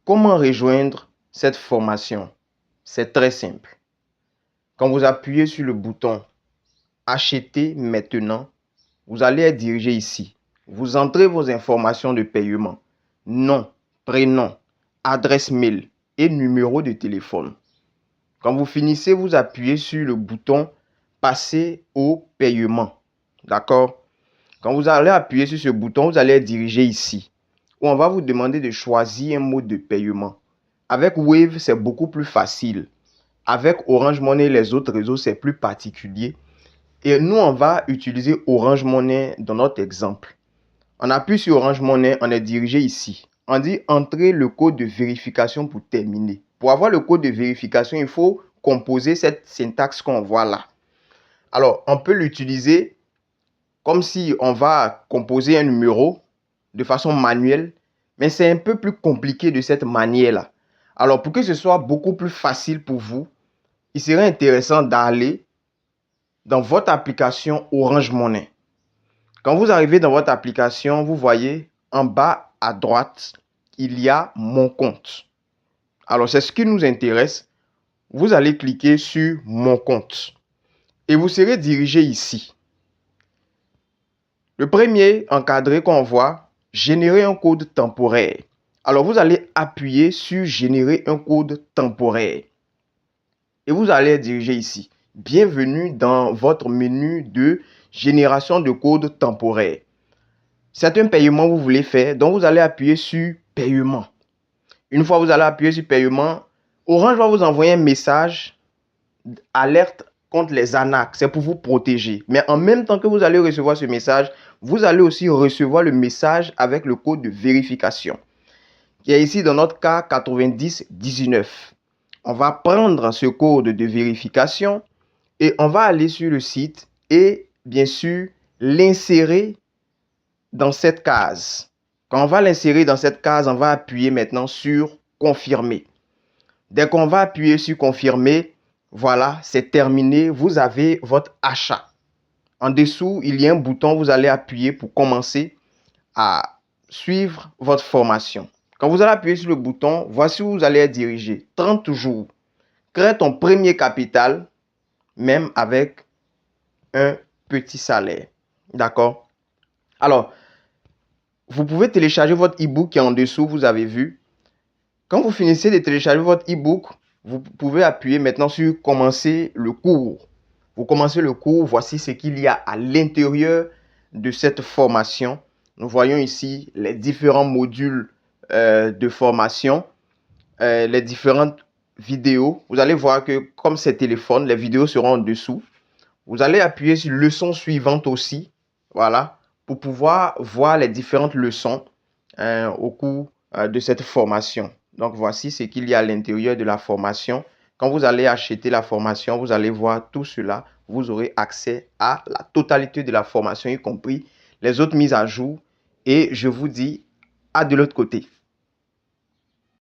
Comment rejoindre cette formation? C'est très simple. Quand vous appuyez sur le bouton Acheter maintenant, vous allez être dirigé ici. Vous entrez vos informations de paiement, nom, prénom, adresse mail et numéro de téléphone. Quand vous finissez, vous appuyez sur le bouton Passer au paiement. D'accord? Quand vous allez appuyer sur ce bouton, vous allez être dirigé ici, où on va vous demander de choisir un mode de paiement. Avec Wave, c'est beaucoup plus facile. Avec Orange Money et les autres réseaux, c'est plus particulier. Et nous, on va utiliser Orange Money dans notre exemple. On appuie sur Orange Money, on est dirigé ici. On dit entrer le code de vérification pour terminer. Pour avoir le code de vérification, il faut composer cette syntaxe qu'on voit là. Alors, on peut l'utiliser comme si on va composer un numéro de façon manuelle, mais c'est un peu plus compliqué de cette manière-là. Alors, pour que ce soit beaucoup plus facile pour vous, il serait intéressant d'aller dans votre application Orange Money. Quand vous arrivez dans votre application, vous voyez en bas à droite, il y a Mon compte. Alors, c'est ce qui nous intéresse. Vous allez cliquer sur Mon compte et vous serez dirigé ici. Le premier encadré qu'on voit, générer un code temporaire. Alors, vous allez appuyer sur Générer un code temporaire et vous allez être dirigé ici. Bienvenue dans votre menu de génération de code temporaire. C'est un paiement que vous voulez faire, donc vous allez appuyer sur Paiement. Une fois que vous allez appuyer sur Paiement, Orange va vous envoyer un message alerte contre les arnaques. C'est pour vous protéger. Mais en même temps que vous allez recevoir ce message, vous allez aussi recevoir le message avec le code de vérification, qui est ici dans notre cas 9019. On va prendre ce code de vérification et on va aller sur le site et bien sûr l'insérer dans cette case. Quand on va l'insérer dans cette case, on va appuyer maintenant sur Confirmer. Dès qu'on va appuyer sur Confirmer, voilà, c'est terminé. Vous avez votre achat. En dessous, il y a un bouton, vous allez appuyer pour commencer à suivre votre formation. Quand vous allez appuyer sur le bouton, voici où vous allez être dirigé. 30 jours. Crée ton premier capital, même avec un petit salaire. D'accord? Alors, vous pouvez télécharger votre e-book qui est en dessous, vous avez vu. Quand vous finissez de télécharger votre e-book, vous pouvez appuyer maintenant sur Commencer le cours. Vous commencez le cours, voici ce qu'il y a à l'intérieur de cette formation. Nous voyons ici les différents modules de formation, les différentes vidéos. Vous allez voir que comme c'est téléphone, les vidéos seront en dessous. Vous allez appuyer sur leçon suivante aussi, voilà, pour pouvoir voir les différentes leçons au cours de cette formation. Donc, voici ce qu'il y a à l'intérieur de la formation. Quand vous allez acheter la formation, vous allez voir tout cela. Vous aurez accès à la totalité de la formation, y compris les autres mises à jour. Et je vous dis à de l'autre côté.